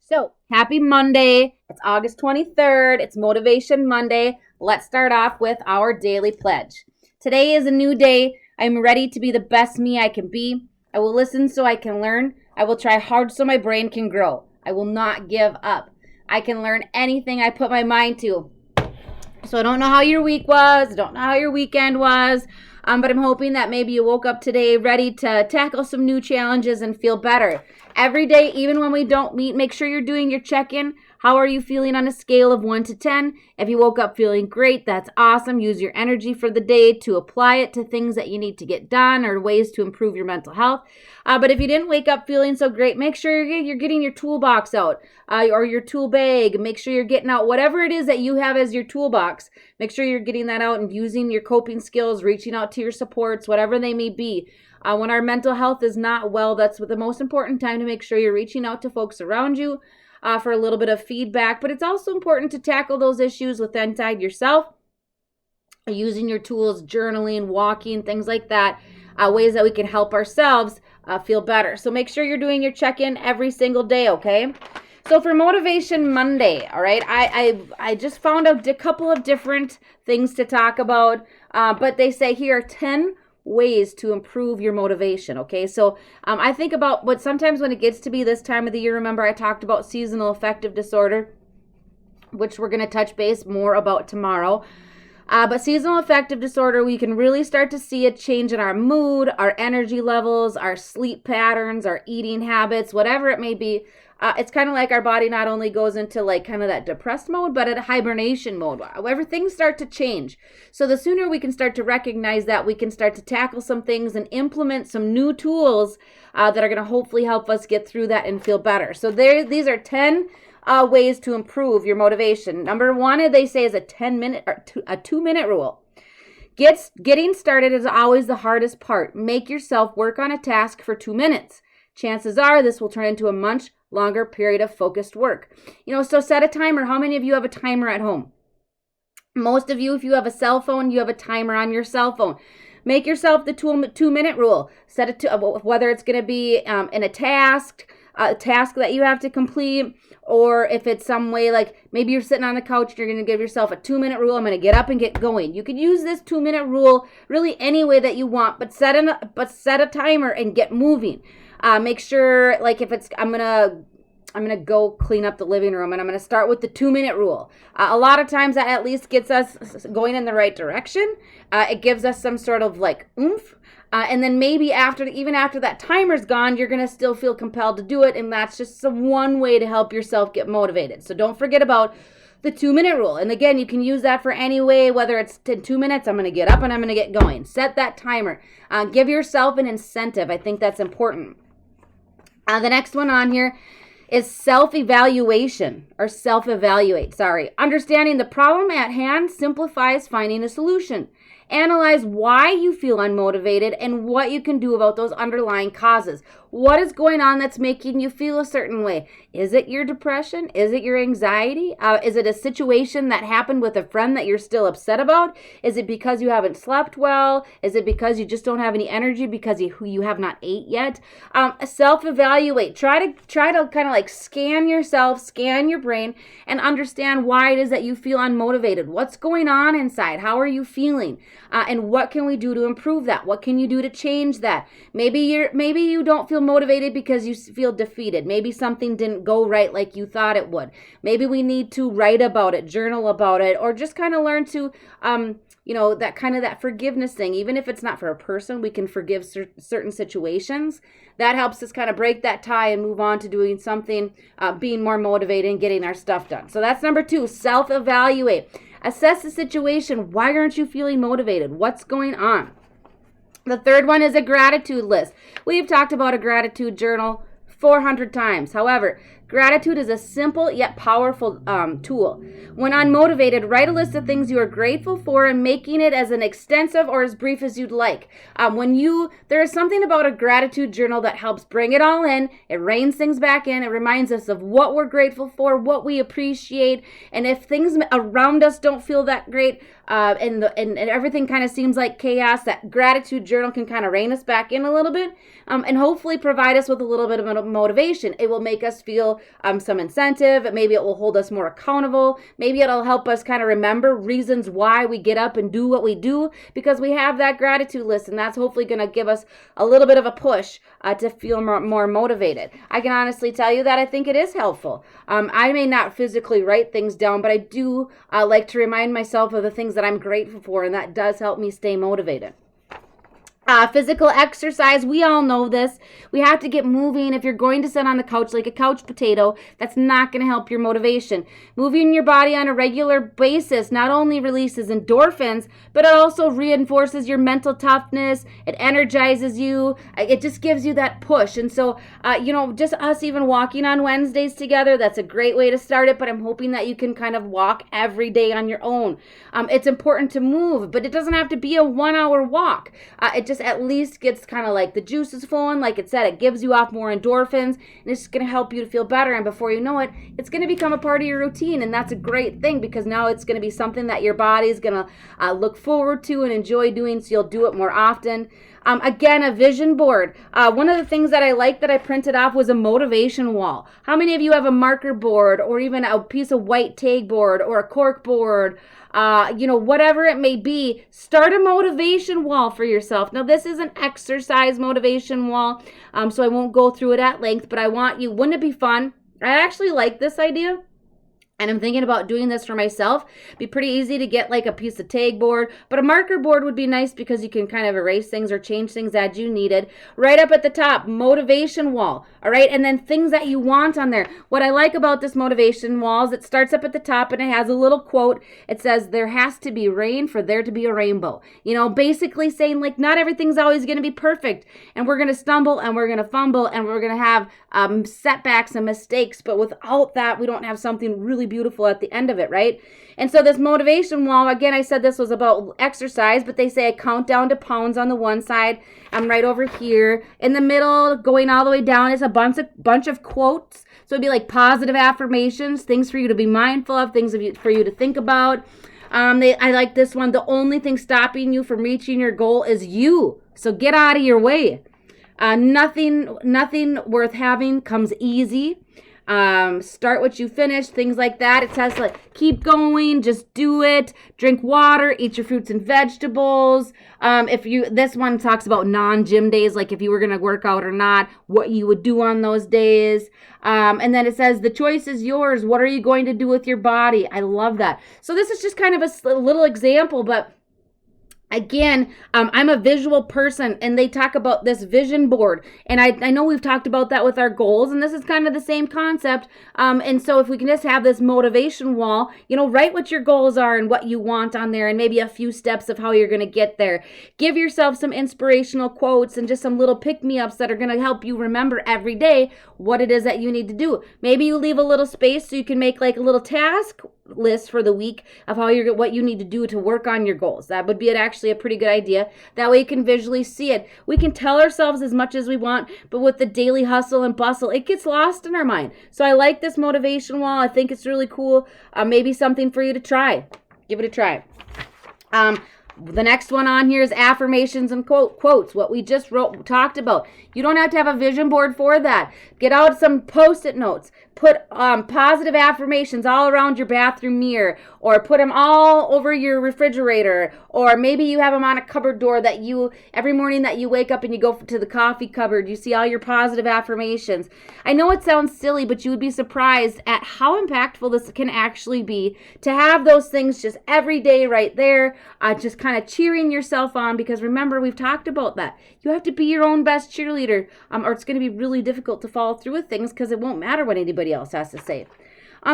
So, happy Monday. It's August 23rd. It's Motivation Monday. Let's start off with our daily pledge. Today is a new day. I'm ready to be the best me I can be. I will listen so I can learn. I will try hard so my brain can grow. I will not give up. I can learn anything I put my mind to. So I don't know how your week was. I don't know how your weekend was. But I'm hoping that maybe you woke up today ready to tackle some new challenges and feel better. Every day, even when we don't meet, make sure you're doing your check-in. How are you feeling on a scale of 1 to 10? If you woke up feeling great, that's awesome. Use your energy for the day to apply it to things that you need to get done or ways to improve your mental health. But if you didn't wake up feeling so great, make sure you're getting your toolbox out or your tool bag. Make sure you're getting out whatever it is that you have as your toolbox. Make sure you're getting that out and using your coping skills, reaching out to your supports, whatever they may be. When our mental health is not well, that's the most important time to make sure you're reaching out to folks around you for a little bit of feedback. But it's also important to tackle those issues within inside yourself, using your tools, journaling, walking, things like that, ways that we can help ourselves feel better. So make sure you're doing your check-in every single day, okay? So for Motivation Monday, all right, I just found a couple of different things to talk about, but they say here are 10 ways to improve your motivation, okay? So I think about what sometimes when it gets to be this time of the year, remember I talked about seasonal affective disorder, which we're going to touch base more about tomorrow. But seasonal affective disorder, we can really start to see a change in our mood, our energy levels, our sleep patterns, our eating habits, whatever it may be. It's kind of like our body not only goes into like kind of that depressed mode, but at a hibernation mode. However, things start to change. So the sooner we can start to recognize that, we can start to tackle some things and implement some new tools that are going to hopefully help us get through that and feel better. So these are 10 ways to improve your motivation. Number one, they say, is a 10-minute or a 2-minute rule. Getting started is always the hardest part. Make yourself work on a task for 2 minutes. Chances are this will turn into a much longer period of focused work. So set a timer. How many of you have a timer at home? Most of you, if you have a cell phone, you have a timer on your cell phone. Make yourself the 2-minute rule. Set it to whether it's going to be in a task that you have to complete, or if it's some way like maybe you're sitting on the couch and you're going to give yourself a 2-minute rule. I'm going to get up and get going. You could use this 2-minute rule really any way that you want, but set a timer and get moving. Make sure, like if it's, I'm gonna go clean up the living room and I'm gonna start with the 2-minute rule. A lot of times that at least gets us going in the right direction. It gives us some sort of like oomph. And then maybe even after that timer's gone, you're gonna still feel compelled to do it. And that's just one way to help yourself get motivated. So don't forget about the 2-minute rule. And again, you can use that for any way, whether it's 2 minutes, I'm going to get up and I'm going to get going. Set that timer. Give yourself an incentive. I think that's important. The next one on here is self-evaluation or self-evaluate. Understanding the problem at hand simplifies finding a solution. Analyze why you feel unmotivated and what you can do about those underlying causes. What is going on that's making you feel a certain way? Is it your depression? Is it your anxiety? Is it a situation that happened with a friend that you're still upset about? Is it because you haven't slept well? Is it because you just don't have any energy because you have not ate yet? Self-evaluate. Try to kind of like scan yourself, scan your brain, and understand why it is that you feel unmotivated. What's going on inside? How are you feeling? And what can we do to improve that? What can you do to change that? Maybe you don't feel motivated because you feel defeated. Maybe something didn't go right like you thought it would. Maybe we need to write about it, journal about it, or just kind of learn to that forgiveness thing. Even if it's not for a person, we can forgive certain situations. That helps us kind of break that tie and move on to doing something, being more motivated and getting our stuff done. So that's number 2, self-evaluate. Assess the situation. Why aren't you feeling motivated? What's going on? The third one is a gratitude list. We've talked about a gratitude journal 400 times. However, gratitude is a simple yet powerful tool. When unmotivated, write a list of things you are grateful for and making it as an extensive or as brief as you'd like. There is something about a gratitude journal that helps bring it all in. It reins things back in. It reminds us of what we're grateful for, what we appreciate. And if things around us don't feel that great, and everything kind of seems like chaos, that gratitude journal can kind of rein us back in a little bit, and hopefully provide us with a little bit of motivation. It will make us feel some incentive. Maybe it will hold us more accountable. Maybe it'll help us kind of remember reasons why we get up and do what we do, because we have that gratitude list, and that's hopefully going to give us a little bit of a push to feel more motivated. I can honestly tell you that I think it is helpful. I may not physically write things down, but I do like to remind myself of the things that I'm grateful for, and that does help me stay motivated. Physical exercise, we all know this. We have to get moving. If you're going to sit on the couch like a couch potato, that's not going to help your motivation. Moving your body on a regular basis not only releases endorphins, but it also reinforces your mental toughness. It energizes you. It just gives you that push. And so, just us even walking on Wednesdays together, that's a great way to start it, but I'm hoping that you can kind of walk every day on your own. It's important to move, but it doesn't have to be a 1-hour walk. It just at least gets kind of like the juices flowing. Like it said, it gives you off more endorphins, and it's just going to help you to feel better. And before you know it, it's going to become a part of your routine. And that's a great thing, because now it's going to be something that your body is going to look forward to and enjoy doing. So you'll do it more often. Again, a vision board. One of the things that I liked that I printed off was a motivation wall. How many of you have a marker board, or even a piece of white tag board, or a cork board? Whatever it may be, start a motivation wall for yourself. Now, this is an exercise motivation wall, so I won't go through it at length, but wouldn't it be fun? I actually like this idea. And I'm thinking about doing this for myself. It'd be pretty easy to get like a piece of tag board, but a marker board would be nice because you can kind of erase things or change things as you needed. Right up at the top, motivation wall. All right. And then things that you want on there. What I like about this motivation wall is it starts up at the top and it has a little quote. It says, "There has to be rain for there to be a rainbow." Basically saying like not everything's always going to be perfect, and we're going to stumble and we're going to fumble and we're going to have setbacks and mistakes. But without that, we don't have something really beautiful at the end of it, right? And so this motivation wall, again, I said this was about exercise, but they say a countdown to pounds on the one side. I'm right over here. In the middle, going all the way down, is a bunch of quotes. So it'd be like positive affirmations, things for you to be mindful of, things for you to think about. I like this one. The only thing stopping you from reaching your goal is you. So get out of your way. Nothing worth having comes easy. Start what you finish, things like that. It says like keep going, just do it, drink water, eat your fruits and vegetables. This one talks about non-gym days, like if you were going to work out or not, what you would do on those days. And then it says the choice is yours. What are you going to do with your body? I love that. So this is just kind of a little example, but again, I'm a visual person, and they talk about this vision board. And I know we've talked about that with our goals, and this is kind of the same concept. And so if we can just have this motivation wall, write what your goals are and what you want on there, and maybe a few steps of how you're going to get there. Give yourself some inspirational quotes and just some little pick-me-ups that are going to help you remember every day what it is that you need to do. Maybe you leave a little space so you can make like a little task list for the week of what you need to do to work on your goals. That would be actually a pretty good idea. That way you can visually see it. We can tell ourselves as much as we want, but with the daily hustle and bustle, it gets lost in our mind. So I like this motivation wall. I think it's really cool. Maybe something for you to try. Give it a try. The next one on here is affirmations and quotes, what we just talked about. You don't have to have a vision board for that. Get out some Post-it notes. Put positive affirmations all around your bathroom mirror, or put them all over your refrigerator, or maybe you have them on a cupboard door that every morning that you wake up and you go to the coffee cupboard, you see all your positive affirmations. I know it sounds silly, but you would be surprised at how impactful this can actually be to have those things just every day right there, just kind of cheering yourself on, because remember, we've talked about that. You have to be your own best cheerleader, or it's going to be really difficult to follow through with things because it won't matter what anybody else has to say.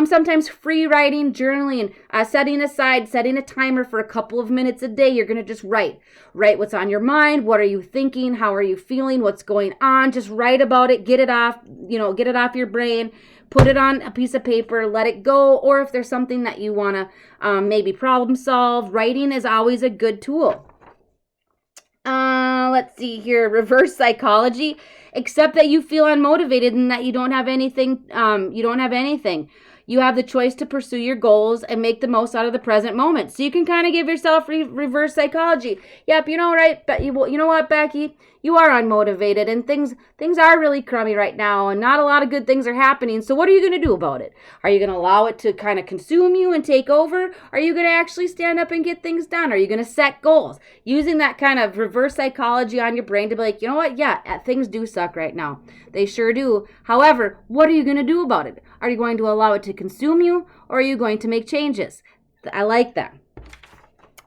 Sometimes free writing, journaling, setting a timer for a couple of minutes a day. You're going to just write what's on your mind. What are you thinking? How are you feeling? What's going on? Just write about it. Get it off your brain. Put it on a piece of paper, let it go. Or if there's something that you want to maybe problem solve, writing is always a good tool. Let's see here. Reverse psychology. Accept that you feel unmotivated and that you don't have anything. You have the choice to pursue your goals and make the most out of the present moment. So you can kind of give yourself reverse psychology. Yep, you know, right? But you know what, Becky? You are unmotivated and things are really crummy right now and not a lot of good things are happening. So what are you going to do about it? Are you going to allow it to kind of consume you and take over? Are you going to actually stand up and get things done? Are you going to set goals? Using that kind of reverse psychology on your brain to be like, you know what? Yeah, things do suck right now. They sure do. However, what are you going to do about it? Are you going to allow it to consume you or are you going to make changes? I like that.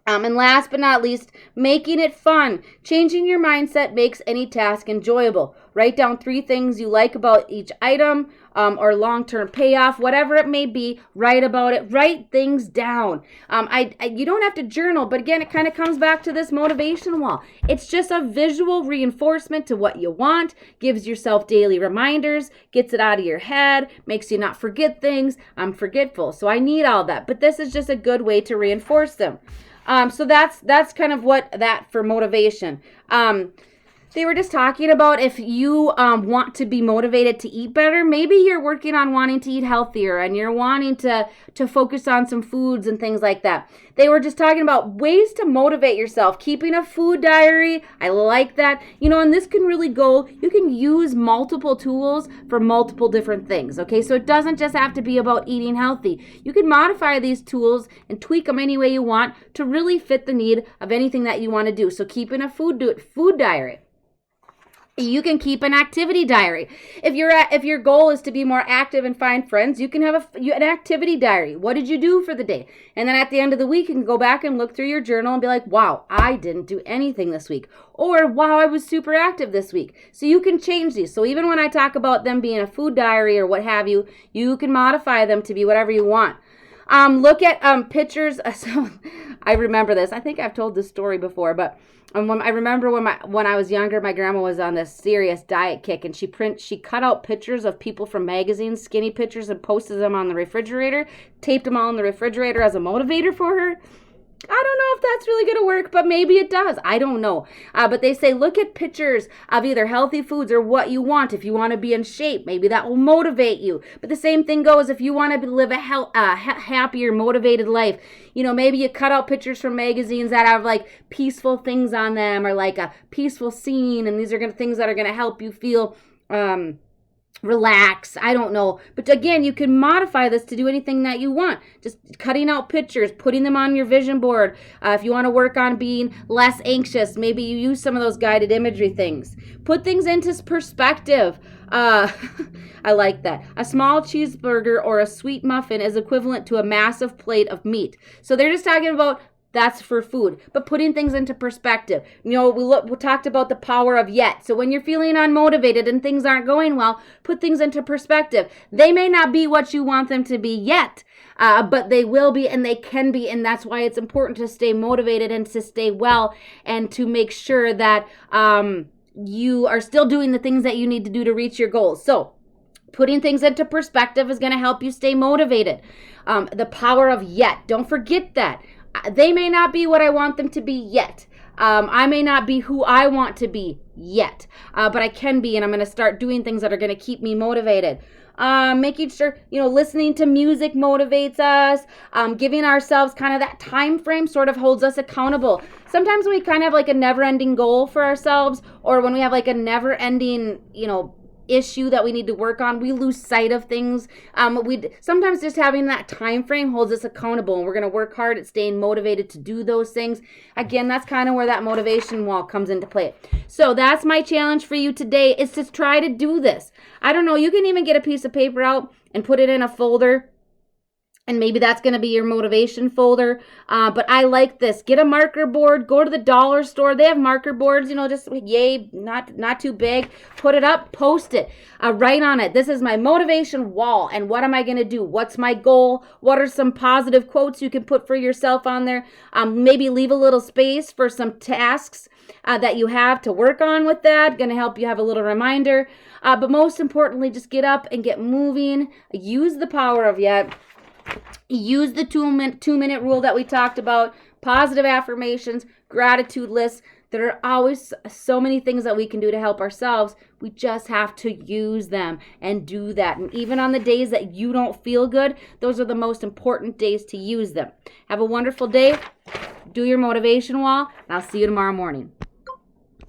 And last but not least, making it fun. Changing your mindset makes any task enjoyable. Write down 3 things you like about each item or long-term payoff, whatever it may be. Write about it. Write things down. You don't have to journal, but again, it kind of comes back to this motivation wall. It's just a visual reinforcement to what you want, gives yourself daily reminders, gets it out of your head, makes you not forget things. I'm forgetful, so I need all that. But this is just a good way to reinforce them. So that's kind of what that for motivation. They were just talking about if you want to be motivated to eat better, maybe you're working on wanting to eat healthier and you're wanting to focus on some foods and things like that. They were just talking about ways to motivate yourself, keeping a food diary. I like that. You know, and this can really go, you can use multiple tools for multiple different things, okay? So it doesn't just have to be about eating healthy. You can modify these tools and tweak them any way you want to really fit the need of anything that you want to do. So keeping a food diary. You can keep an activity diary. If your goal is to be more active and find friends, you can have an activity diary. What did you do for the day? And then at the end of the week, you can go back and look through your journal and be like, wow, I didn't do anything this week. Or, wow, I was super active this week. So you can change these. So even when I talk about them being a food diary or what have you, you can modify them to be whatever you want. Look at pictures. So I remember this. I think I've told this story before, but I remember when I was younger, my grandma was on this serious diet kick, and she cut out pictures of people from magazines, skinny pictures, and posted them on the refrigerator, taped them all in the refrigerator as a motivator for her. I don't know if that's really going to work, but maybe it does. I don't know. But they say look at pictures of either healthy foods or what you want. If you want to be in shape, maybe that will motivate you. But the same thing goes if you want to live a happier, motivated life. You know, maybe you cut out pictures from magazines that have like peaceful things on them or like a peaceful scene. And these are things that are going to help you feel relax. I don't know. But again, you can modify this to do anything that you want. Just cutting out pictures, putting them on your vision board. If you want to work on being less anxious, maybe you use some of those guided imagery things. Put things into perspective. I like that. A small cheeseburger or a sweet muffin is equivalent to a massive plate of meat. So they're just talking about that's for food, but putting things into perspective. You know, we talked about the power of yet. So when you're feeling unmotivated and things aren't going well, put things into perspective. They may not be what you want them to be yet, but they will be and they can be. And that's why it's important to stay motivated and to stay well and to make sure that you are still doing the things that you need to do to reach your goals. So putting things into perspective is going to help you stay motivated. The power of yet. Don't forget that. They may not be what I want them to be yet. I may not be who I want to be yet, but I can be, and I'm going to start doing things that are going to keep me motivated. Making sure, listening to music motivates us. Giving ourselves kind of that time frame sort of holds us accountable. Sometimes we kind of have like a never-ending goal for ourselves, or when we have like a never-ending, issue that we need to work on, we lose sight of things. Sometimes just having that time frame holds us accountable, and we're going to work hard at staying motivated to do those things. Again, that's kind of where that motivation wall comes into play. So that's my challenge for you today, is to try to do this. I don't know, you can even get a piece of paper out and put it in a folder, and maybe that's going to be your motivation folder. But I like this. Get a marker board. Go to the dollar store. They have marker boards, just not too big. Put it up. Post it. Write on it. This is my motivation wall. And what am I going to do? What's my goal? What are some positive quotes you can put for yourself on there? Maybe leave a little space for some tasks that you have to work on with that. Going to help you have a little reminder. But most importantly, just get up and get moving. Use the power of yet. Use the 2-minute rule that we talked about, positive affirmations, gratitude lists. There are always so many things that we can do to help ourselves. We just have to use them and do that. And even on the days that you don't feel good, those are the most important days to use them. Have a wonderful day. Do your motivation wall, and I'll see you tomorrow morning.